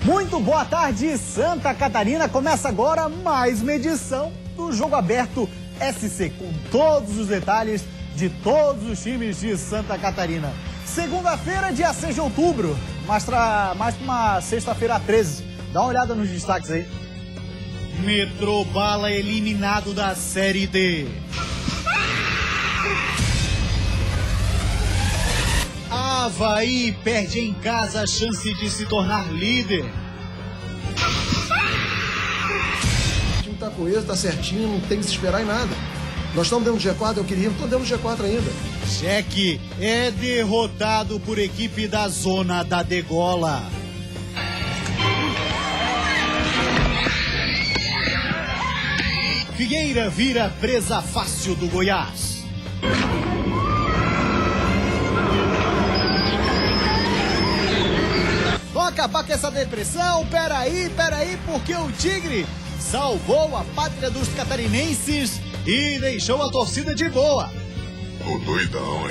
Muito boa tarde, Santa Catarina. Começa agora mais uma edição do Jogo Aberto SC, com todos os detalhes de todos os times de Santa Catarina. Segunda-feira, dia 6 de outubro, mais pra uma sexta-feira 13. Dá uma olhada nos destaques aí. Metrobala eliminado da Série D. Avaí perde em casa a chance de se tornar líder. O time tá coeso, tá certinho, não tem que se esperar em nada. Nós estamos dentro do G4, eu queria, estou dentro do G4 ainda. Cheque é derrotado por equipe da Zona da Degola. Figueira vira presa fácil do Goiás. Vamos acabar com essa depressão? Peraí, porque o Tigre salvou a pátria dos catarinenses e deixou a torcida de boa. Ô doidão,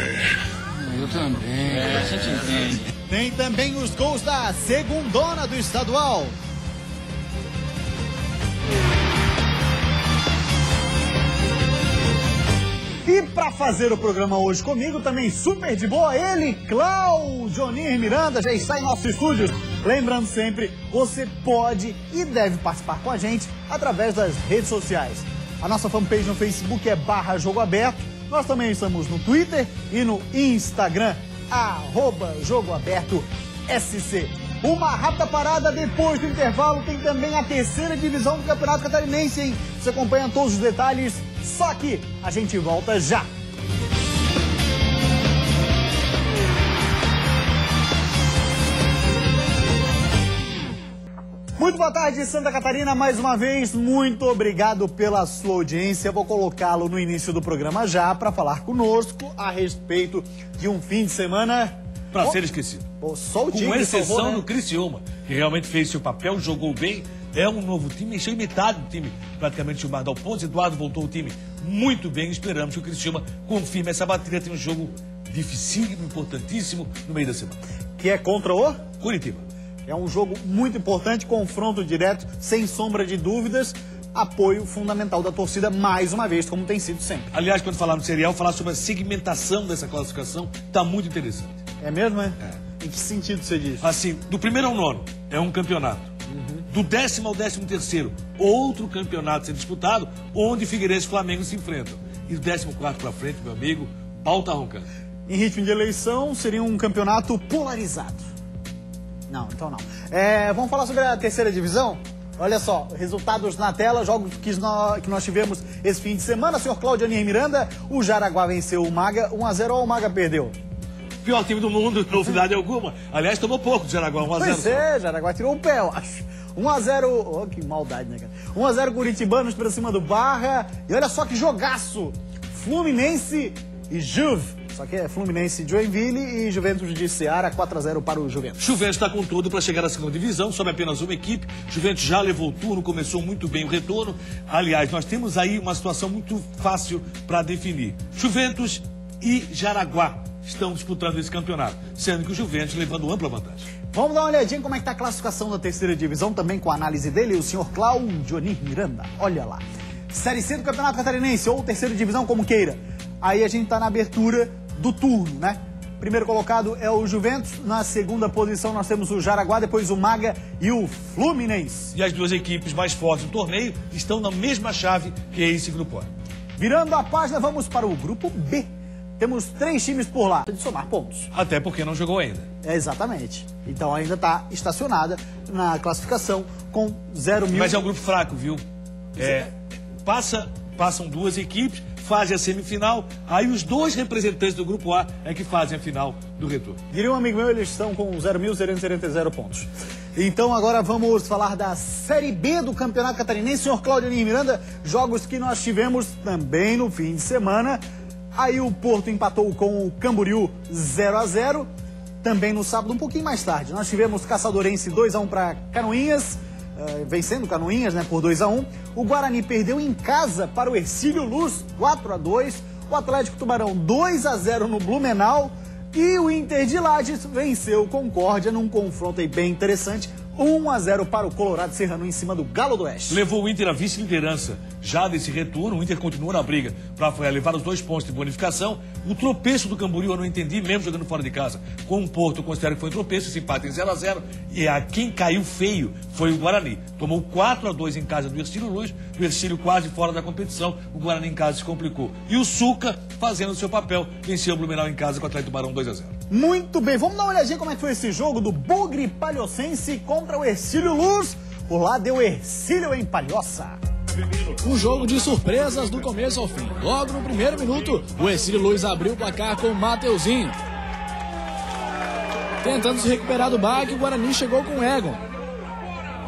Eu também. A gente entende. Tem também os gols da segundona do estadual. E para fazer o programa hoje comigo, também super de boa, ele, Cláudio Onir Miranda, já está em nossos estúdios. Lembrando sempre, você pode e deve participar com a gente através das redes sociais. A nossa fanpage no Facebook é /jogoaberto. Nós também estamos no Twitter e no Instagram, @jogoabertosc. Uma rápida parada depois do intervalo, tem também a terceira divisão do Campeonato Catarinense, hein? Você acompanha todos os detalhes, só que a gente volta já. Muito boa tarde, Santa Catarina, mais uma vez, muito obrigado pela sua audiência. Vou colocá-lo no início do programa já para falar conosco a respeito de um fim de semana para ser esquecido. Só o time, com exceção salvou, né? do Criciúma, que realmente fez seu papel, jogou bem, é um novo time, encheu metade do time praticamente chamado ao ponto. Eduardo voltou o time muito bem, esperamos que o Criciúma confirme essa bateria. Tem um jogo dificílimo, importantíssimo no meio da semana. Que é contra o Curitiba. É um jogo muito importante, confronto direto, sem sombra de dúvidas. Apoio fundamental da torcida, mais uma vez, como tem sido sempre. Aliás, quando falar no serial, falar sobre a segmentação dessa classificação, está muito interessante. É mesmo, é? É. Em que sentido você diz? Assim, do primeiro ao nono, é um campeonato. Do 10º ao 13º, outro campeonato sendo disputado, onde Figueirense e Flamengo se enfrentam. E do 14º para frente, meu amigo, pau tá roncando. Em ritmo de eleição, seria um campeonato polarizado. Não, então não. Vamos falar sobre a terceira divisão? Olha só, resultados na tela, jogos que nós tivemos esse fim de semana. Senhor Cláudio Onir Miranda, o Jaraguá venceu o Maga, 1-0, ou o Maga perdeu? Pior time do mundo, novidade alguma. Aliás, tomou pouco do Jaraguá, 1-0. Pois é, Jaraguá tirou o pé, eu acho. 1-0, oh, que maldade, né, cara? 1-0 Curitibanos pra cima do Barra. E olha só que jogaço! Fluminense e Juve. Só que é Fluminense de Joinville e Juventus de Ceará, 4-0 para o Juventus. Juventus está com tudo para chegar à segunda divisão, sobe apenas uma equipe. Juventus já levou o turno, começou muito bem o retorno. Aliás, nós temos aí uma situação muito fácil para definir. Juventus e Jaraguá estão disputando esse campeonato, sendo que o Juventus levando ampla vantagem. Vamos dar uma olhadinha como é que está a classificação da terceira divisão, também com a análise dele, o senhor Cláudio Onir Miranda. Olha lá. Série C do Campeonato Catarinense, ou terceira divisão, como queira. Aí a gente está na abertura do turno, né? Primeiro colocado é o Juventus, na segunda posição nós temos o Jaraguá, depois o Maga e o Fluminense. E as duas equipes mais fortes do torneio estão na mesma chave que esse grupo A. Virando a página, vamos para o grupo B. Temos 3 times por lá, de somar pontos. Até porque não jogou ainda. Exatamente. Então ainda está estacionada na classificação com 0 mil. Mas é um grupo fraco, viu? Passam duas equipes, fazem a semifinal, aí os 2 representantes do grupo A é que fazem a final do retorno. Diria um amigo meu, eles estão com 0.040 pontos. Então agora vamos falar da Série B do Campeonato Catarinense. Senhor Cláudio Onir Miranda, jogos que nós tivemos também no fim de semana. Aí o Porto empatou com o Camboriú 0-0. Também no sábado, um pouquinho mais tarde, nós tivemos Caçadorense 2-1 para Canoinhas, vencendo Canoinhas, né, por 2-1. O Guarani perdeu em casa para o Hercílio Luz, 4-2. O Atlético Tubarão 2-0 no Blumenau. E o Inter de Lages venceu o Concórdia num confronto aí bem interessante 1-0 para o Colorado Serrano em cima do Galo do Oeste. Levou o Inter à vice-liderança. Já desse retorno, o Inter continua na briga para levar os 2 pontos de bonificação. O tropeço do Camboriú eu não entendi, mesmo jogando fora de casa. Com o Porto, eu considero que foi um tropeço, esse empate em 0-0. E quem caiu feio foi o Guarani. Tomou 4-2 em casa do Hercílio Luz, o Hercílio quase fora da competição. O Guarani em casa se complicou. E o Suca, fazendo o seu papel, venceu o Blumenau em casa com o Atlético Tubarão 2-0. Muito bem, vamos dar uma olhadinha como é que foi esse jogo do Bugre Palhocense contra o Hercílio Luz. Por lá deu Hercílio em Palhoça. Um jogo de surpresas do começo ao fim. Logo no primeiro minuto, o Hercílio Luz abriu o placar com o Mateuzinho. Tentando se recuperar do baque, o Guarani chegou com o Egon.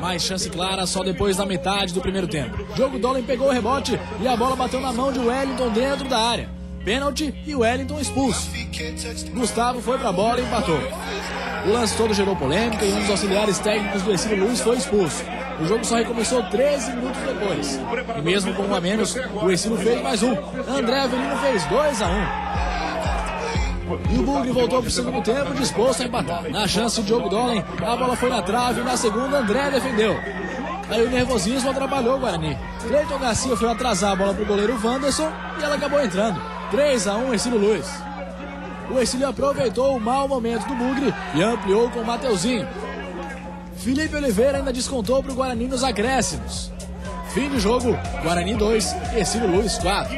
Mais chance clara só depois da metade do primeiro tempo. Diogo Dolen pegou o rebote e a bola bateu na mão de Wellington dentro da área. Pênalti e o Wellington expulso. Gustavo foi pra bola e empatou. O lance todo gerou polêmica e um dos auxiliares técnicos do Hercílio Luz foi expulso. O jogo só recomeçou 13 minutos depois. E mesmo com um a menos, o Hercílio fez mais um. André Avelino fez 2-1. E o Bugre voltou para o segundo tempo disposto a empatar. Na chance de Diogo Dolen, a bola foi na trave e na segunda André defendeu. Aí o nervosismo atrapalhou o Guarani. Cleiton Garcia foi atrasar a bola para o goleiro Wanderson e ela acabou entrando. 3-1 Hercílio Luz. O Hercílio aproveitou o mau momento do Bugre e ampliou com o Mateuzinho. Felipe Oliveira ainda descontou para o Guarani nos acréscimos. Fim de jogo, Guarani 2, Hercílio Luz 4.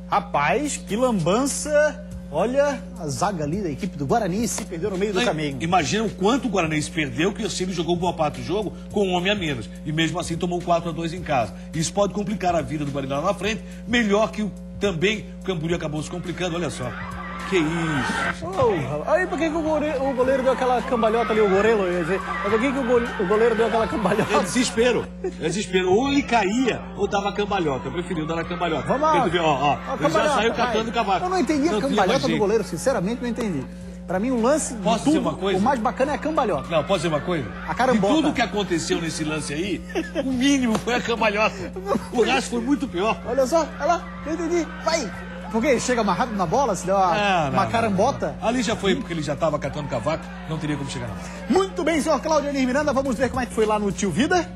Rapaz, que lambança. Olha, a zaga ali da equipe do Guarani se perdeu no meio do caminho. Imagina o quanto o Guarani se perdeu, que o Hercílio jogou boa parte do jogo com um homem a menos. E mesmo assim tomou 4-2 em casa. Isso pode complicar a vida do Guarani lá na frente, melhor que também o Camboriú acabou se complicando, olha só. Que isso? Aí por que o goleiro deu aquela cambalhota ali, o goleiro, ia dizer. Mas por que o goleiro deu aquela cambalhota? É desespero. É desespero. Ou ele caía ou dava cambalhota. Eu preferi dar a cambalhota. Vamos lá. Ele já saiu catando o cavaco. Eu não entendi a cambalhota do goleiro, sinceramente não entendi. Pra mim, o lance de tudo, uma coisa? O mais bacana é a cambalhota. Não, posso dizer uma coisa? A carambota. De tudo que aconteceu nesse lance aí, o mínimo foi a cambalhota. O resto foi muito pior. Olha só, olha lá, eu entendi. Vai! Porque chega mais rápido na bola, se der uma carambota. Ali já foi porque ele já estava catando cavaco, não teria como chegar na bola. Muito bem, senhor Cláudio Miranda, vamos ver como é que foi lá no Tio Vida.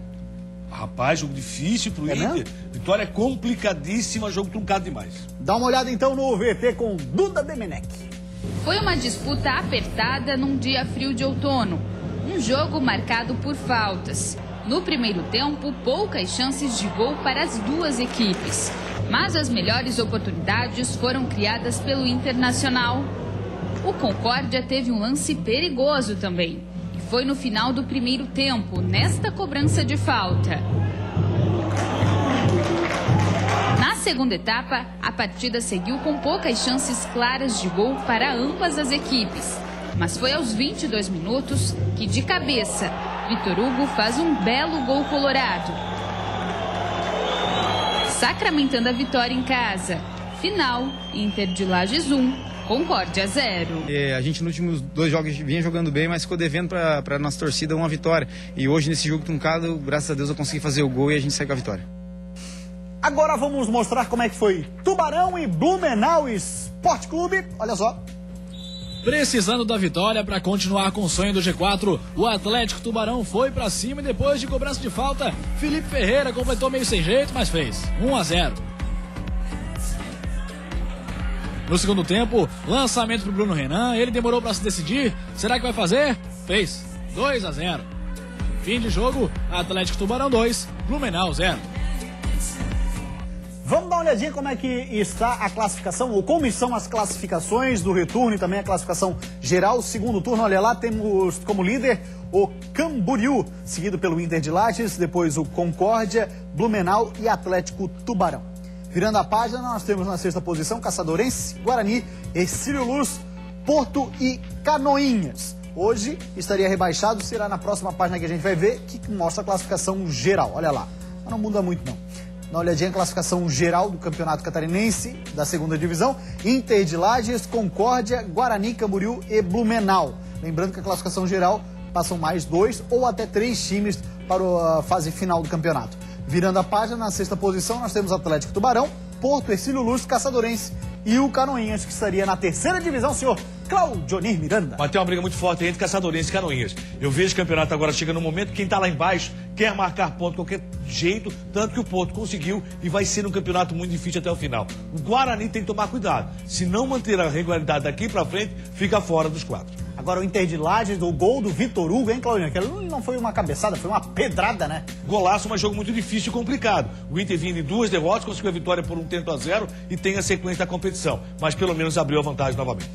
Rapaz, jogo difícil pro Inter. Mesmo? Vitória complicadíssima, jogo truncado demais. Dá uma olhada então no VT com Duda Demenech. Foi uma disputa apertada num dia frio de outono. Um jogo marcado por faltas. No primeiro tempo, poucas chances de gol para as duas equipes. Mas as melhores oportunidades foram criadas pelo Internacional. O Concórdia teve um lance perigoso também. E foi no final do primeiro tempo, nesta cobrança de falta. Na segunda etapa, a partida seguiu com poucas chances claras de gol para ambas as equipes. Mas foi aos 22 minutos que, de cabeça, Vitor Hugo faz um belo gol colorado, sacramentando a vitória em casa. Final, Inter de Lages 1, Concórdia 0. A gente nos últimos 2 jogos vinha jogando bem, mas ficou devendo para a nossa torcida uma vitória. E hoje nesse jogo truncado, graças a Deus eu consegui fazer o gol e a gente saiu com a vitória. Agora vamos mostrar como é que foi Tubarão e Blumenau Esporte Clube. Olha só. Precisando da vitória para continuar com o sonho do G4, o Atlético Tubarão foi para cima e depois de cobrança de falta, Felipe Ferreira completou meio sem jeito, mas fez 1-0. No segundo tempo, lançamento para o Bruno Renan, ele demorou para se decidir, será que vai fazer? Fez 2-0. Fim de jogo, Atlético Tubarão 2, Blumenau 0. Vamos dar uma olhadinha como é que está a classificação, ou como estão as classificações do retorno e também a classificação geral. Segundo turno, olha lá, temos como líder o Camboriú, seguido pelo Inter de Lages, depois o Concórdia, Blumenau e Atlético Tubarão. Virando a página, nós temos na sexta posição Caçadorense, Guarani, Hercílio Luz, Porto e Canoinhas. Hoje estaria rebaixado, será na próxima página que a gente vai ver, que mostra a classificação geral. Olha lá, mas não muda muito não. Dá uma olhadinha na classificação geral do Campeonato Catarinense, da segunda divisão, Inter de Lages, Concórdia, Guarani, Camboriú e Blumenau. Lembrando que a classificação geral passam mais 2 ou até 3 times para a fase final do campeonato. Virando a página, na sexta posição, nós temos Atlético Tubarão, Porto, Hercílio Luz, Caçadorense e o Canoinhas, que estaria na terceira divisão, senhor Claudionir Miranda. Mas tem uma briga muito forte entre Caçadorense e Canoinhas. Eu vejo o campeonato agora chega no momento que quem tá lá embaixo quer marcar ponto de qualquer jeito, tanto que o Porto conseguiu e vai ser um campeonato muito difícil até o final. O Guarani tem que tomar cuidado. Se não manter a regularidade daqui pra frente, fica fora dos 4. Agora o Inter de Lages, do gol do Vitor Hugo, hein, Claudinho? Que não foi uma cabeçada, foi uma pedrada, né? Golaço, mas jogo muito difícil e complicado. O Inter vinha de 2 derrotas, conseguiu a vitória por 1-0 e tem a sequência da competição. Mas pelo menos abriu a vantagem novamente.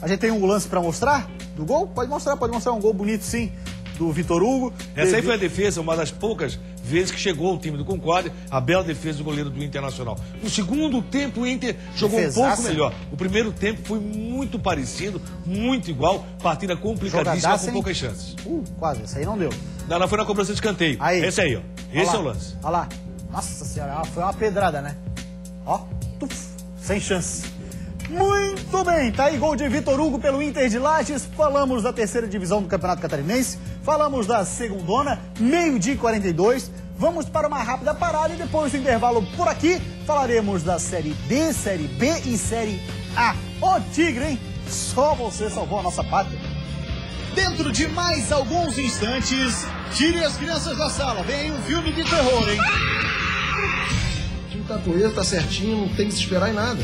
A gente tem um lance pra mostrar do gol? Pode mostrar um gol bonito, sim, do Vitor Hugo. Essa aí foi a defesa, uma das poucas vezes que chegou o time do Concórdia, a bela defesa do goleiro do Internacional. No segundo tempo, o Inter jogou um pouco melhor. O primeiro tempo foi muito parecido, muito igual, partida complicadíssima com poucas chances. Quase, essa aí não deu. Não, foi na cobrança de escanteio. Aí. Esse aí, ó. Esse é o lance. Olha lá. Nossa senhora, foi uma pedrada, né? Ó, sem chance. Muito bem, tá aí gol de Vitor Hugo pelo Inter de Lages. Falamos da terceira divisão do Campeonato Catarinense, falamos da segundona, 12h42. Vamos para uma rápida parada e depois do intervalo por aqui falaremos da Série D, Série B e Série A. Ô Tigre, hein? Só você salvou a nossa pátria. Dentro de mais alguns instantes, tire as crianças da sala, vem aí um filme de terror, hein? O time tá coeso, tá certinho, não tem que se esperar em nada.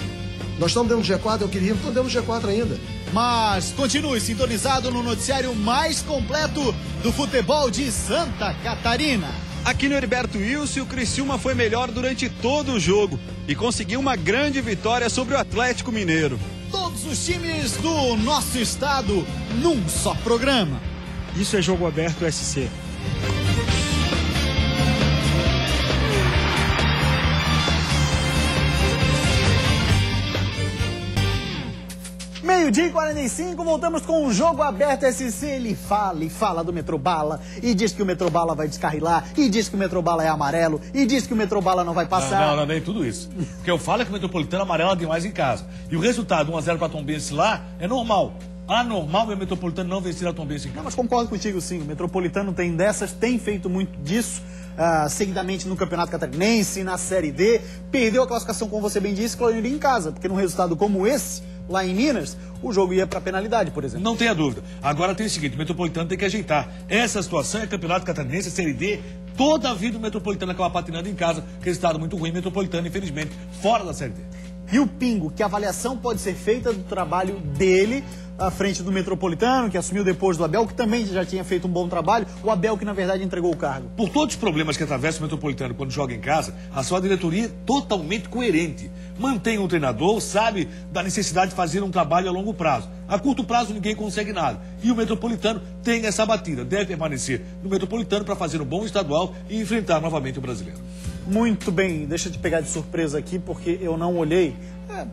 Nós estamos dentro do G4, eu queria, não estou dentro do G4 ainda. Mas continue sintonizado no noticiário mais completo do futebol de Santa Catarina. Aqui no Heriberto Wilson, o Criciúma foi melhor durante todo o jogo e conseguiu uma grande vitória sobre o Atlético Mineiro. Todos os times do nosso estado num só programa. Isso é Jogo Aberto SC. Meio-dia e 45, voltamos com o Jogo Aberto SC. Ele fala do Metrobala, e diz que o Metrobala vai descarrilar, e diz que o Metrobala é amarelo, e diz que o Metrobala não vai passar. Não, nem tudo isso. O que eu falo é que o Metropolitano amarela demais em casa. E o resultado, 1-0 para Tombense lá, é normal. Anormal é o Metropolitano não vencer a Tombense em casa. Não, mas concordo contigo, sim. O Metropolitano tem dessas, tem feito muito disso. Seguidamente no Campeonato Catarinense, na Série D. Perdeu a classificação, como você bem disse, Claudionir, em casa. Porque num resultado como esse, lá em Minas, o jogo ia para penalidade, por exemplo. Não tenha dúvida. Agora tem o seguinte, o Metropolitano tem que ajeitar. Essa situação é Campeonato Catarinense, Série D. Toda a vida o Metropolitano acaba patinando em casa. Resultado muito ruim, Metropolitano, infelizmente, fora da Série D. E o Pingo, que avaliação pode ser feita do trabalho dele à frente do Metropolitano, que assumiu depois do Abel, que também já tinha feito um bom trabalho, o Abel que na verdade entregou o cargo. Por todos os problemas que atravessa o Metropolitano quando joga em casa, a sua diretoria é totalmente coerente. Mantém um treinador, sabe da necessidade de fazer um trabalho a longo prazo. A curto prazo ninguém consegue nada. E o Metropolitano tem essa batida, deve permanecer no Metropolitano para fazer um bom estadual e enfrentar novamente o brasileiro. Muito bem, deixa eu te pegar de surpresa aqui, porque eu não olhei.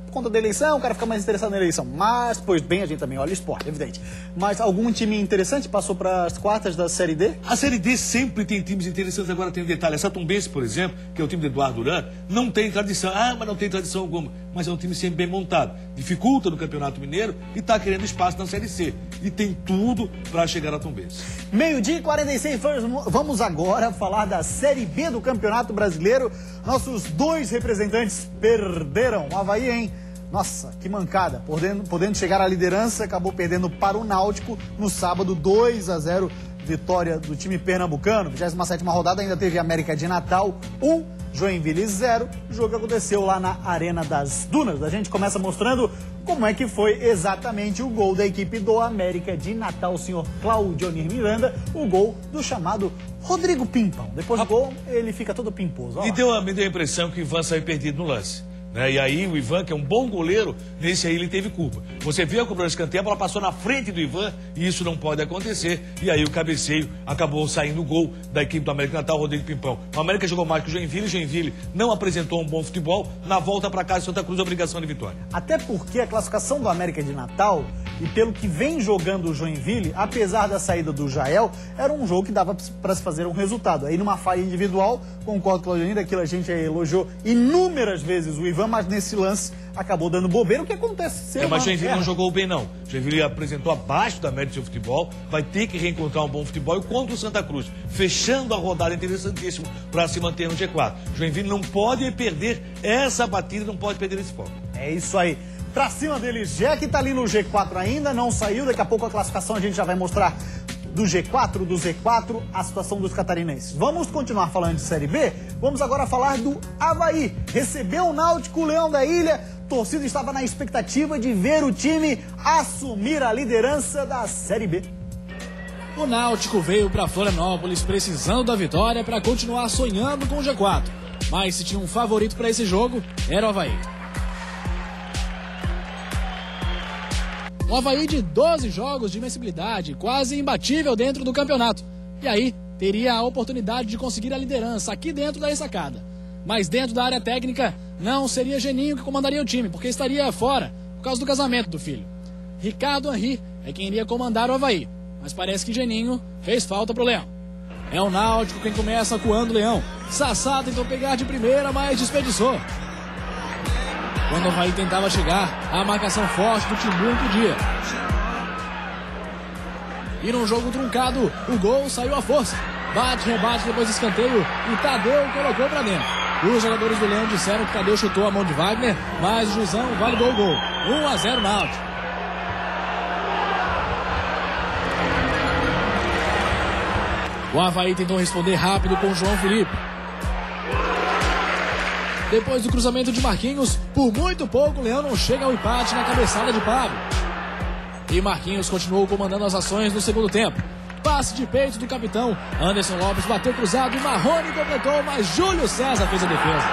Por conta da eleição, o cara fica mais interessado na eleição. Mas, pois bem, a gente também olha esporte, evidente. Mas algum time interessante passou para as quartas da Série D? A Série D sempre tem times interessantes. Agora tem um detalhe. Essa Tombense, por exemplo, que é o time do Eduardo Duran, não tem tradição. Mas não tem tradição alguma. Mas é um time sempre bem montado. Dificulta no Campeonato Mineiro e está querendo espaço na Série C. E tem tudo para chegar à Tombense. 12h46, vamos agora falar da Série B do Campeonato Brasileiro. Nossos dois representantes perderam. O Avaí, hein? Nossa, que mancada. Podendo chegar à liderança, acabou perdendo para o Náutico no sábado, 2-0. Vitória do time pernambucano. 27ª rodada, ainda teve América de Natal 1, Joinville 0. O jogo aconteceu lá na Arena das Dunas. A gente começa mostrando como é que foi exatamente o gol da equipe do América de Natal, o senhor Claudionir Miranda, o gol do chamado Rodrigo Pimpão. Depois do gol, ele fica todo pimposo. Me deu a impressão que o Ivan saiu perdido no lance. E aí o Ivan, que é um bom goleiro, nesse aí ele teve culpa. Você viu a cobrança de escanteio, a bola passou na frente do Ivan e isso não pode acontecer. E aí o cabeceio acabou saindo o gol da equipe do América Natal, Rodrigo Pimpão. O América jogou mais que o Joinville não apresentou um bom futebol. Na volta para casa, Santa Cruz, obrigação de vitória. Até porque a classificação do América de Natal, e pelo que vem jogando o Joinville, apesar da saída do Jael, era um jogo que dava para se fazer um resultado. Aí numa falha individual, concordo com o Claudionir, aquilo a gente elogiou inúmeras vezes o Ivan, mas nesse lance acabou dando bobeira, o que acontece? Mas o Joinville não jogou bem, não. O Joinville apresentou abaixo da média do seu futebol, vai ter que reencontrar um bom futebol, e contra o Santa Cruz, fechando a rodada, interessantíssimo para se manter no G4. O Joinville não pode perder essa batida, não pode perder esse foco. É isso aí. pra cima deles. Jack tá ali no G4 ainda, não saiu. Daqui a pouco a classificação a gente já vai mostrar do G4, do Z4, a situação dos catarinenses. Vamos continuar falando de Série B? Vamos agora falar do Avaí. Recebeu o Náutico, o Leão da Ilha. A torcida estava na expectativa de ver o time assumir a liderança da Série B. O Náutico veio para Florianópolis precisando da vitória para continuar sonhando com o G4. Mas se tinha um favorito para esse jogo, era o Avaí. Um Avaí de 12 jogos de invencibilidade, quase imbatível dentro do campeonato. E aí, teria a oportunidade de conseguir a liderança aqui dentro da ressacada. Mas dentro da área técnica, não seria Geninho que comandaria o time, porque estaria fora, por causa do casamento do filho. Ricardo Henry é quem iria comandar o Avaí, mas parece que Geninho fez falta pro Leão. É o Náutico quem começa acuando o Leão. Sassá tentou pegar de primeira, mas desperdiçou. Quando o Avaí tentava chegar, a marcação forte do Timbu impedia. E num jogo truncado, o gol saiu à força. Bate, rebate depois do escanteio e Tadeu colocou pra dentro. Os jogadores do Leão disseram que Tadeu chutou a mão de Wagner, mas o juizão validou o gol. 1-0 Náutico. O Avaí tentou responder rápido com o João Felipe. Depois do cruzamento de Marquinhos, por muito pouco o Leão não chega ao empate na cabeçada de Pablo. E Marquinhos continuou comandando as ações no segundo tempo. Passe de peito do capitão. Anderson Lopes bateu cruzado e Marrone completou, mas Júlio César fez a defesa.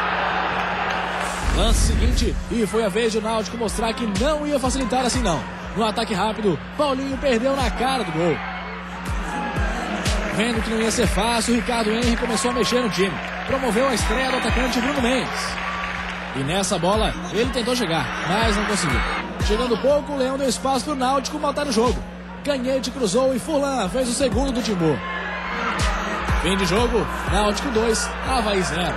Lance seguinte, e foi a vez de o Náutico mostrar que não ia facilitar assim não. No ataque rápido, Paulinho perdeu na cara do gol. Vendo que não ia ser fácil, Ricardo Henry começou a mexer no time. Promoveu a estreia do atacante Bruno Mendes. E nessa bola, ele tentou chegar, mas não conseguiu. Chegando pouco, o Leão deu espaço para o Náutico matar o jogo. Canhete cruzou e Furlan fez o segundo do Timbu. Fim de jogo, Náutico 2, Avaí 0.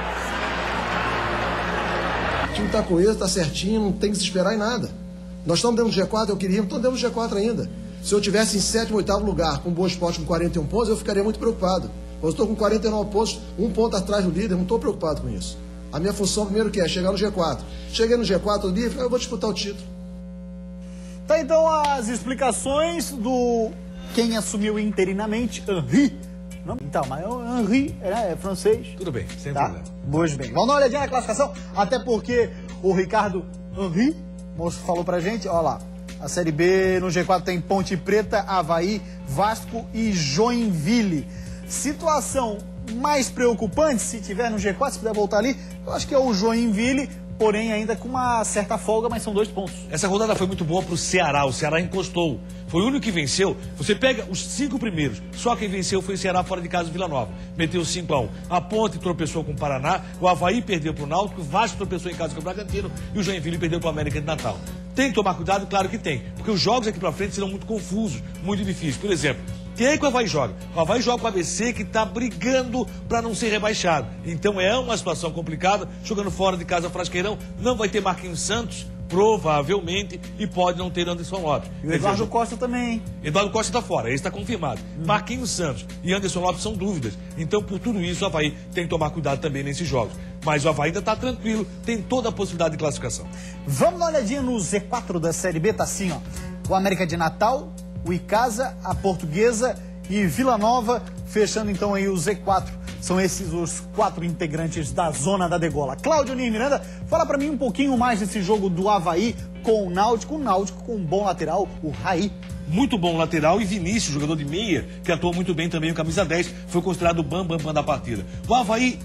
O time tá coeso, tá certinho, não tem que se esperar em nada. Nós estamos dentro do G4, eu queria, não estamos dentro do G4 ainda. Se eu tivesse em 7º, 8º lugar, com Boa Esporte com 41 pontos, eu ficaria muito preocupado. Eu estou com 49 pontos, 1 ponto atrás do líder, não estou preocupado com isso. A minha função primeiro que é chegar no G4. Cheguei no G4 todo dia, eu vou disputar o título. Tá, então as explicações do quem assumiu interinamente, Henry. Não, então, mas o Henry é francês. Tudo bem, sem tá? problema. Pois bem, vamos dar uma olhadinha na classificação, até porque o Ricardo Henry falou pra gente, ó lá. A Série B no G4 tem Ponte Preta, Avaí, Vasco e Joinville. Situação mais preocupante, se tiver no G4, se puder voltar ali, eu acho que é o Joinville, porém ainda com uma certa folga, mas são 2 pontos. Essa rodada foi muito boa pro Ceará, o Ceará encostou. Foi o único que venceu. Você pega os 5 primeiros, só quem venceu foi o Ceará fora de casa do Vila Nova. Meteu 5-1. A Ponte tropeçou com o Paraná, o Avaí perdeu pro Náutico, o Vasco tropeçou em casa com o Bragantino e o Joinville perdeu pro América de Natal. Tem que tomar cuidado? Claro que tem, porque os jogos aqui pra frente serão muito confusos, muito difíceis. Por exemplo, quem é que o Avaí joga? O Avaí joga com o ABC, que está brigando para não ser rebaixado. Então é uma situação complicada, jogando fora de casa Frasqueirão. Não vai ter Marquinhos Santos, provavelmente, e pode não ter Anderson Lopes. E o Eduardo Costa também, hein? Eduardo Costa está fora, esse está confirmado. Marquinhos Santos e Anderson Lopes são dúvidas. Então, por tudo isso, o Avaí tem que tomar cuidado também nesses jogos. Mas o Avaí ainda está tranquilo, tem toda a possibilidade de classificação. Vamos dar uma olhadinha no Z4 da Série B, tá assim, ó. O América de Natal, o Icasa, a Portuguesa e Vila Nova, fechando então aí o Z4. São esses os 4 integrantes da zona da degola. Cláudio Nir Miranda, fala pra mim um pouquinho mais desse jogo do Avaí com o Náutico com um bom lateral, o Raí. Muito bom lateral, e Vinícius, jogador de meia, que atuou muito bem também, o camisa 10, foi considerado o bam da partida. O Avaí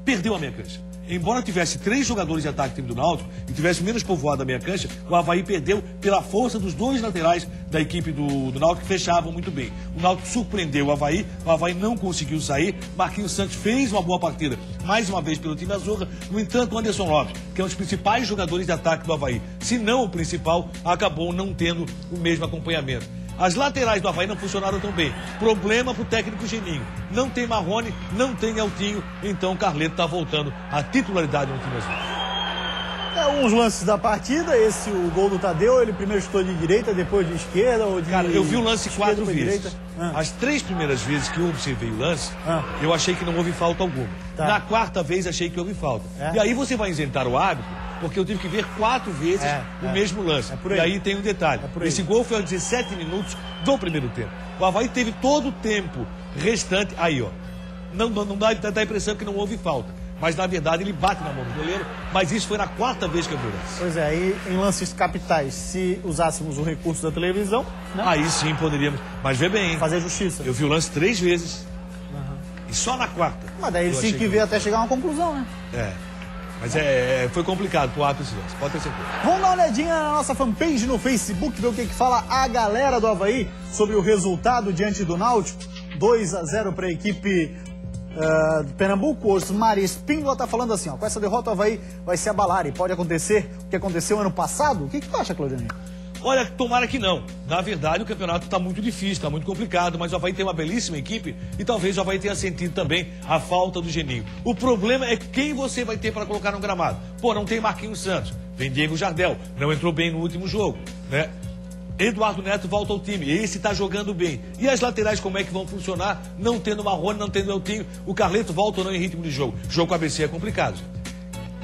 perdeu a meia cancha. Embora tivesse 3 jogadores de ataque do time do Náutico e tivesse menos povoado a meia cancha, o Avaí perdeu pela força dos 2 laterais da equipe do Náutico, que fechavam muito bem. O Náutico surpreendeu o Avaí não conseguiu sair. Marquinhos Santos fez uma boa partida, mais uma vez pelo time Azurra. No entanto, o Anderson Lopes, que é um dos principais jogadores de ataque do Avaí, se não o principal, acabou não tendo o mesmo acompanhamento. As laterais do Avaí não funcionaram tão bem. Problema pro técnico Geninho. Não tem Marrone, não tem Eltinho, então o Carleto tá voltando à titularidade no time azul. Uns lances da partida, o gol do Tadeu, ele primeiro chutou de direita, depois de esquerda ou de... Cara, eu vi o lance 4 vezes. As 3 primeiras vezes que eu observei o lance, eu achei que não houve falta alguma. Tá. Na 4ª vez achei que houve falta. E aí você vai isentar o árbitro porque eu tive que ver 4 vezes o mesmo lance. E aí tem um detalhe. Esse gol foi aos 17 minutos do primeiro tempo. O Avaí teve todo o tempo restante. Aí, ó. Não dá a impressão que não houve falta. Mas, na verdade, ele bate na mão do goleiro. Mas isso foi na 4ª vez que eu vi o lance. Pois é, aí em lances capitais, se usássemos o recurso da televisão, né? Aí sim poderíamos. Mas vê bem, hein? Fazer justiça. Eu vi o lance 3 vezes. E só na 4ª. Mas daí eles tinham que ver até chegar a uma conclusão, né? Mas foi complicado pro árbitro esse lance, pode ter certeza. Vamos dar uma olhadinha na nossa fanpage no Facebook, ver o que fala a galera do Avaí sobre o resultado diante do Náutico. 2-0 para a equipe do Pernambuco. Osmar Espíndola tá falando assim, ó, com essa derrota o Avaí vai se abalar e pode acontecer o que aconteceu ano passado. O que tu acha, Claudinei? Olha, tomara que não. Na verdade, o campeonato está muito difícil, está muito complicado, mas o Avaí tem uma belíssima equipe e talvez o Avaí tenha sentido também a falta do Geninho. O problema é quem você vai ter para colocar no gramado. Pô, não tem Marquinhos Santos, vem Diego Jardel, não entrou bem no último jogo, né? Eduardo Neto volta ao time, esse tá jogando bem. E as laterais como é que vão funcionar? Não tendo Marrone, não tendo Eltinho, o Carleto volta ou não em ritmo de jogo. Jogo com a ABC é complicado.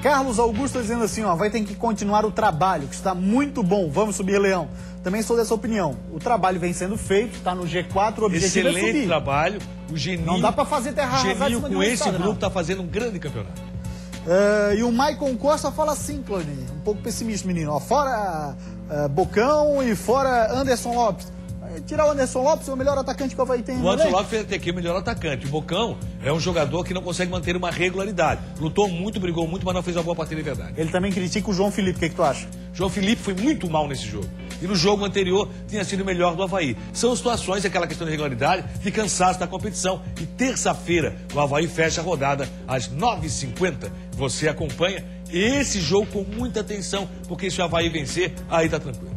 Carlos Augusto dizendo assim, ó, vai ter que continuar o trabalho, que está muito bom, vamos subir, Leão. Também sou dessa opinião. O trabalho vem sendo feito, está no G4, o objetivo é subir. Excelente trabalho, o Geninho... Não dá para fazer terra arrasada. Geninho com esse grupo está fazendo um grande campeonato. E o Maicon Costa fala assim, Claudinei, um pouco pessimista, menino, ó, fora Bocão e fora Anderson Lopes. Tirar o Anderson Lopes, é o melhor atacante que o Avaí tem. O Anderson Lopes fez até aqui o melhor atacante. O Bocão é um jogador que não consegue manter uma regularidade. Lutou muito, brigou muito, mas não fez uma boa partida de verdade. Ele também critica o João Felipe, o que tu acha? João Felipe foi muito mal nesse jogo. E no jogo anterior tinha sido o melhor do Avaí. São situações, aquela questão de regularidade, de cansaço da competição. E terça-feira o Avaí fecha a rodada às 9h50. Você acompanha esse jogo com muita atenção, porque se o Avaí vencer, aí tá tranquilo.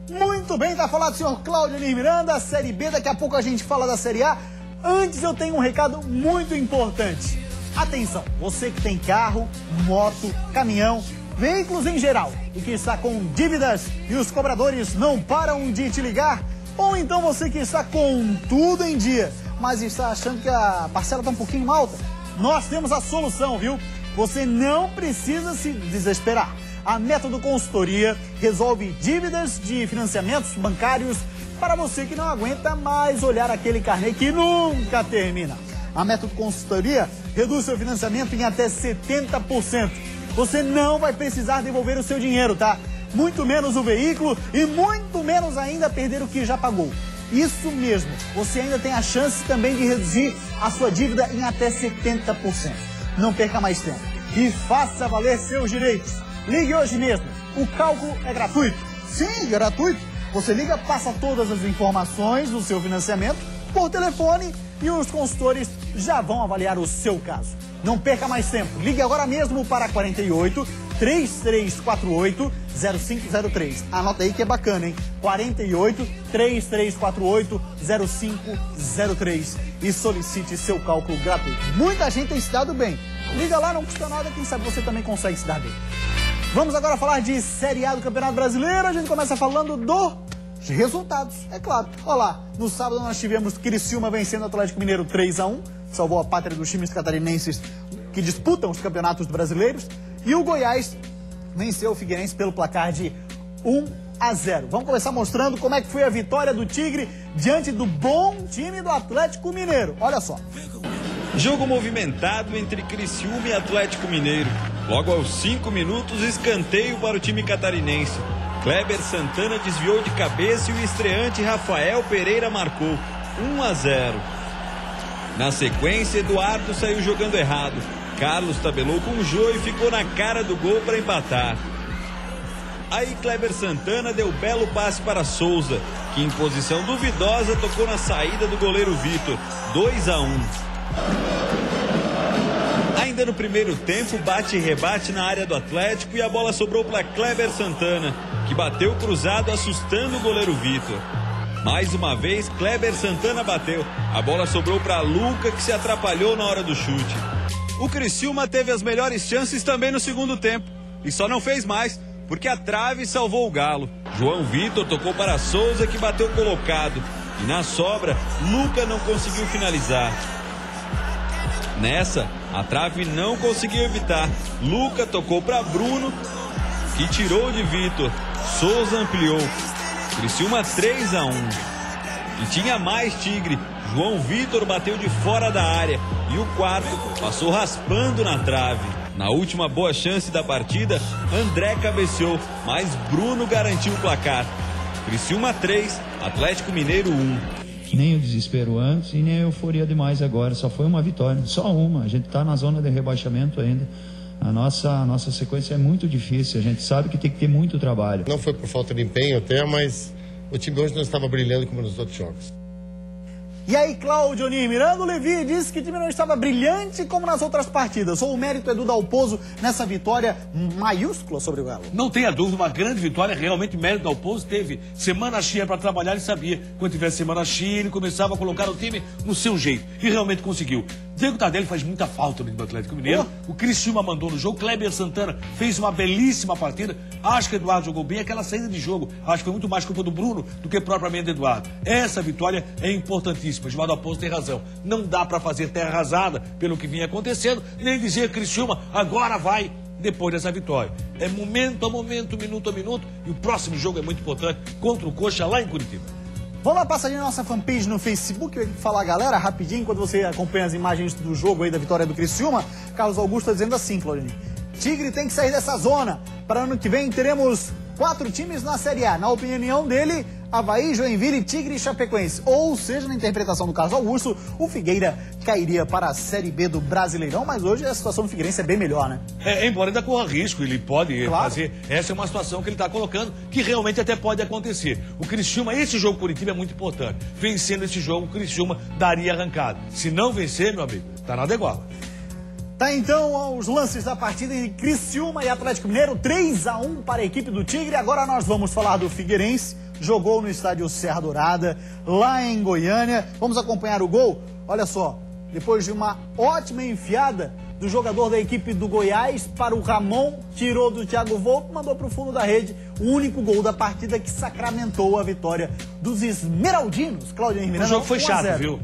Muito bem, tá falado o senhor Cláudio Miranda, Série B, daqui a pouco a gente fala da Série A. Antes eu tenho um recado muito importante. Atenção, você que tem carro, moto, caminhão, veículos em geral e que está com dívidas e os cobradores não param de te ligar, ou então você que está com tudo em dia, mas está achando que a parcela está um pouquinho alta, nós temos a solução, viu? Você não precisa se desesperar. A Método Consultoria resolve dívidas de financiamentos bancários para você que não aguenta mais olhar aquele carnê que nunca termina. A Método Consultoria reduz seu financiamento em até 70%. Você não vai precisar devolver o seu dinheiro, tá? Muito menos o veículo e muito menos ainda perder o que já pagou. Isso mesmo, você ainda tem a chance também de reduzir a sua dívida em até 70%. Não perca mais tempo e faça valer seus direitos. Ligue hoje mesmo. O cálculo é gratuito. Sim, gratuito. Você liga, passa todas as informações do seu financiamento por telefone e os consultores já vão avaliar o seu caso. Não perca mais tempo. Ligue agora mesmo para 48 3348 0503. Anota aí que é bacana, hein? 48 3348 0503 e solicite seu cálculo gratuito. Muita gente tem se dado bem. Liga lá, não custa nada, quem sabe você também consegue se dar bem. Vamos agora falar de Série A do Campeonato Brasileiro. A gente começa falando dos resultados, é claro. Olha lá, no sábado nós tivemos Criciúma vencendo o Atlético Mineiro 3-1, salvou a pátria dos times catarinenses que disputam os campeonatos brasileiros. E o Goiás venceu o Figueirense pelo placar de 1-0. Vamos começar mostrando como é que foi a vitória do Tigre diante do bom time do Atlético Mineiro. Olha só. Jogo movimentado entre Criciúma e Atlético Mineiro. Logo aos 5 minutos, escanteio para o time catarinense. Kleber Santana desviou de cabeça e o estreante Rafael Pereira marcou 1-0. Na sequência, Eduardo saiu jogando errado. Carlos tabelou com o Jô e ficou na cara do gol para empatar. Aí Kleber Santana deu belo passe para Souza, que em posição duvidosa tocou na saída do goleiro Vitor. 2-1. Ainda no primeiro tempo, bate e rebate na área do Atlético e a bola sobrou para Kleber Santana, que bateu cruzado assustando o goleiro Vitor. Mais uma vez, Kleber Santana bateu. A bola sobrou para Luca, que se atrapalhou na hora do chute. O Criciúma teve as melhores chances também no segundo tempo e só não fez mais, porque a trave salvou o Galo. João Vitor tocou para Souza, que bateu colocado. E na sobra, Luca não conseguiu finalizar. Nessa, a trave não conseguiu evitar. Luca tocou para Bruno que tirou de Vitor. Souza ampliou. Criciúma 3-1. E tinha mais Tigre. João Vitor bateu de fora da área. E o quarto passou raspando na trave. Na última boa chance da partida, André cabeceou, mas Bruno garantiu o placar. Criciúma 3, Atlético Mineiro 1. Nem o desespero antes e nem a euforia demais agora. Só foi uma vitória, só uma. A gente está na zona de rebaixamento ainda. A nossa sequência é muito difícil. A gente sabe que tem que ter muito trabalho. Não foi por falta de empenho até, mas o time hoje não estava brilhando como nos outros jogos. E aí, Cláudio Onir, Miranda Levi disse que o time não estava brilhante como nas outras partidas. Ou o mérito é do Dalpozo nessa vitória maiúscula sobre o Galo? Não tenha dúvida, uma grande vitória. Realmente, mérito do Dalpozo. Teve semana cheia para trabalhar e sabia que quando tivesse semana cheia, ele começava a colocar o time no seu jeito. E realmente conseguiu. Diego Tardelli faz muita falta no Atlético Mineiro. O Criciúma mandou no jogo. Kleber Santana fez uma belíssima partida. Acho que Eduardo jogou bem. Aquela saída de jogo, acho que foi muito mais culpa do Bruno do que propriamente do Eduardo. Essa vitória é importantíssima. O Dalpozo tem razão. Não dá para fazer terra arrasada pelo que vinha acontecendo, nem dizer que Criciúma agora vai depois dessa vitória. É momento a momento, minuto a minuto. E o próximo jogo é muito importante contra o Coxa lá em Curitiba. Vamos lá, passadinha na nossa fanpage no Facebook. Eu vou falar, galera, rapidinho, enquanto você acompanha as imagens do jogo aí da vitória do Criciúma. Carlos Augusto está dizendo assim, Claudinei: Tigre tem que sair dessa zona. Para ano que vem teremos 4 times na Série A. Na opinião dele, Avaí, Joinville, Tigre e Chapecoense. Ou seja, na interpretação do Carlos Augusto, o Figueira cairia para a Série B do Brasileirão, mas hoje a situação do Figueirense é bem melhor, né? Embora ainda corra risco, ele pode fazer. Essa é uma situação que ele está colocando, que realmente até pode acontecer. O Criciúma, esse jogo Curitiba é muito importante. Vencendo esse jogo, o Criciúma daria arrancada. Se não vencer, meu amigo, tá nada igual. Tá então os lances da partida em Criciúma e Atlético Mineiro, 3-1 para a equipe do Tigre. Agora nós vamos falar do Figueirense. Jogou no estádio Serra Dourada, lá em Goiânia. Vamos acompanhar o gol? Olha só, depois de uma ótima enfiada do jogador da equipe do Goiás para o Ramon, tirou do Thiago Volpe, mandou para o fundo da rede. O único gol da partida que sacramentou a vitória dos esmeraldinos. Claudio Miranda. O jogo foi chato, viu?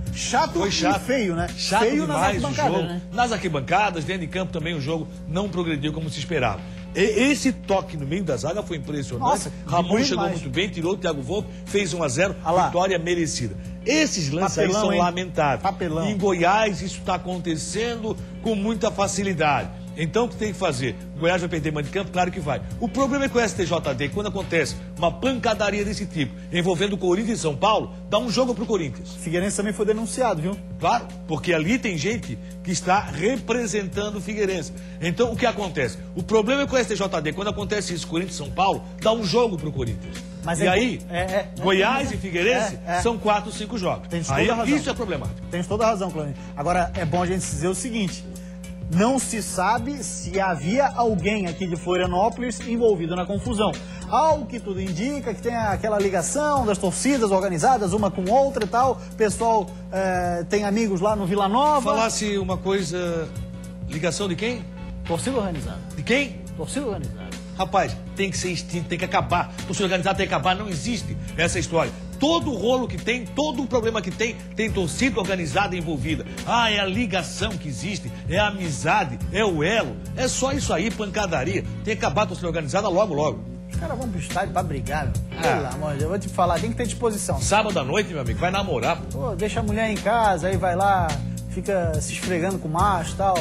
Foi chato e feio, né? Chato feio demais nas o arquibancadas, jogo. né? Nas arquibancadas, dentro de campo também o jogo não progrediu como se esperava. Esse toque no meio da zaga foi impressionante. Nossa, Ramon chegou muito bem, tirou o Thiago Volpe, fez 1-0, vitória merecida. Esses lances aí são lamentáveis. Papelão. Em Goiás isso está acontecendo com muita facilidade. Então o que tem que fazer? O Goiás vai perder mando de campo? Claro que vai. O problema é que o STJD, quando acontece uma pancadaria desse tipo, envolvendo o Corinthians e São Paulo, dá um jogo pro Corinthians. Figueirense também foi denunciado, viu? Claro, porque ali tem gente que está representando o Figueirense. Então o que acontece? O problema é que o STJD, quando acontece isso, Corinthians e São Paulo, dá um jogo pro Corinthians. Mas e aí, Goiás e Figueirense são 4, 5 jogos. Aí isso é problemático. Tem toda a razão, Cláudio. Agora, é bom a gente dizer o seguinte: não se sabe se havia alguém aqui de Florianópolis envolvido na confusão. Ao que tudo indica, que tem aquela ligação das torcidas organizadas, uma com outra e tal. O pessoal tem amigos lá no Vila Nova. Falasse uma coisa... Ligação de quem? Torcida organizada. De quem? Torcida organizada. Rapaz, tem que ser extinto, tem que acabar. Torcida organizada tem que acabar, não existe essa história. Todo o rolo que tem, todo o problema que tem torcida organizada envolvida. É a ligação que existe, é a amizade, é o elo. É só isso aí, pancadaria. Tem que acabar a torcida organizada logo, logo. Os caras vão pro estádio pra brigar, meu. Pelo amor de Deus, eu vou te falar, tem que ter disposição. Sábado à noite, meu amigo, vai namorar. Pô, deixa a mulher em casa, aí vai lá, fica se esfregando com o macho e tal.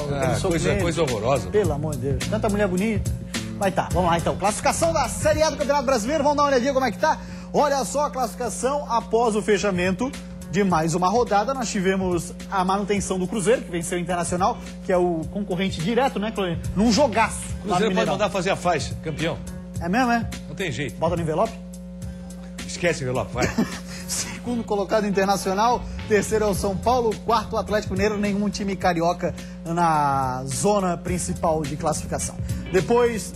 Coisa horrorosa. Pelo amor de Deus, tanta mulher bonita. Mas tá, vamos lá então. Classificação da Série A do Campeonato Brasileiro, vamos dar uma olhadinha como é que tá. Olha só a classificação após o fechamento de mais uma rodada. Nós tivemos a manutenção do Cruzeiro, que venceu o Internacional, que é o concorrente direto, né, Cláudio? Num jogaço. Cruzeiro pode mandar fazer a faixa, campeão. É mesmo, é? Não tem jeito. Bota no envelope? Esquece o envelope, vai. Segundo colocado Internacional, terceiro é o São Paulo, quarto o Atlético Mineiro, nenhum time carioca na zona principal de classificação. Depois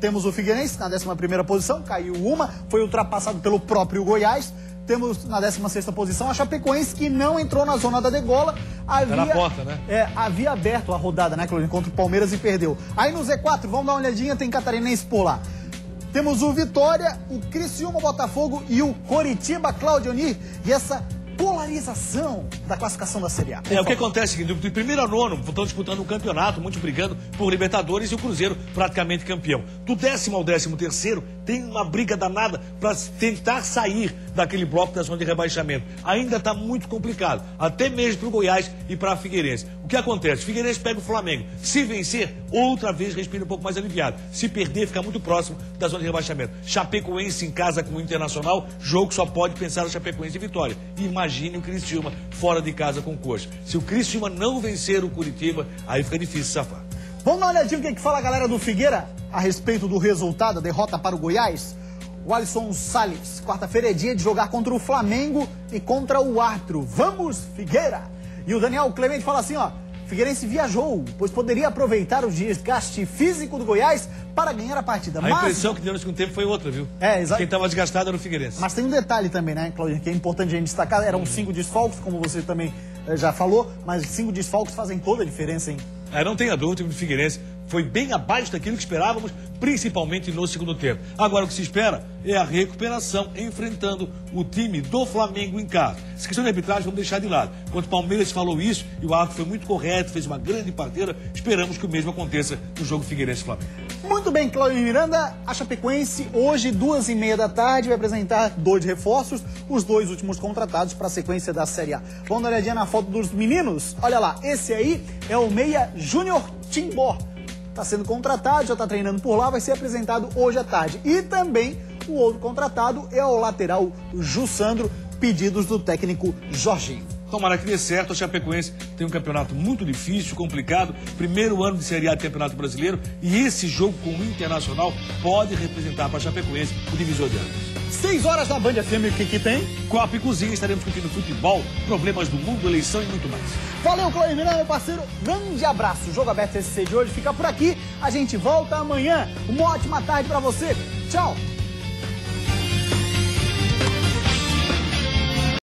temos o Figueirense na 11ª posição, caiu uma, foi ultrapassado pelo próprio Goiás. Temos na 16ª posição a Chapecoense, que não entrou na zona da degola. Tá na porta, né? Havia aberto a rodada, né, Claudio, contra o Palmeiras e perdeu. Aí no Z4, vamos dar uma olhadinha, tem Catarinense por lá. Temos o Vitória, o Criciúma, o Botafogo e o Coritiba, Claudio Onir. E essa polarização da classificação da Série A. O que acontece é que do primeiro a nono estão disputando um campeonato, muitos brigando por Libertadores e o Cruzeiro praticamente campeão. Do 10º ao 13º tem uma briga danada para tentar sair daquele bloco da zona de rebaixamento. Ainda está muito complicado, até mesmo para o Goiás e para a Figueirense. O que acontece? Figueirense pega o Flamengo. Se vencer, outra vez respira um pouco mais aliviado. Se perder, fica muito próximo da zona de rebaixamento. Chapecoense em casa com o Internacional, jogo que só pode pensar no Chapecoense de vitória. Imagine o Criciúma fora de casa com o Coxa. Se o Criciúma não vencer o Curitiba, aí fica difícil safar. Vamos dar uma olhadinha o que fala a galera do Figueira a respeito do resultado, a derrota para o Goiás. O Alisson Salles, quarta-feira é dia de jogar contra o Flamengo e contra o Artro. Vamos, Figueira! E o Daniel Clemente fala assim, ó, Figueirense viajou, pois poderia aproveitar o desgaste físico do Goiás para ganhar a partida. A impressão que deu no segundo tempo foi outra, viu? Exato. Quem estava desgastado era o Figueirense. Mas tem um detalhe também, né, Claudio, que é importante a gente destacar. Eram 5 desfalques, como você também já falou, mas 5 desfalques fazem toda a diferença, hein? Não tenha dúvida, o time do Figueirense foi bem abaixo daquilo que esperávamos, principalmente no segundo tempo. Agora o que se espera é a recuperação enfrentando o time do Flamengo em casa. Essa questão de arbitragem vamos deixar de lado. Quando o Palmeiras falou isso e o árbitro foi muito correto, fez uma grande partida, esperamos que o mesmo aconteça no jogo Figueirense-Flamengo. Muito bem, Cláudio Miranda, a Chapecoense hoje, 2h30 da tarde, vai apresentar 2 reforços, os 2 últimos contratados para a sequência da Série A. Vamos dar uma olhadinha na foto dos meninos? Olha lá, esse aí é o meia Júnior Timbó. Está sendo contratado, já está treinando por lá, vai ser apresentado hoje à tarde. E também o outro contratado é o lateral Jussandro, pedidos do técnico Jorginho. Tomara que dê certo, a Chapecoense tem um campeonato muito difícil, complicado, primeiro ano de Série A do Campeonato Brasileiro, e esse jogo com o Internacional pode representar para a Chapecoense o divisor de águas. 6 horas da Band FM, o que tem? Copa e Cozinha, estaremos discutindo futebol, problemas do mundo, eleição e muito mais. Valeu, Cláudio Miranda, meu parceiro, grande abraço. O Jogo Aberto SC de hoje fica por aqui, a gente volta amanhã. Uma ótima tarde para você, tchau!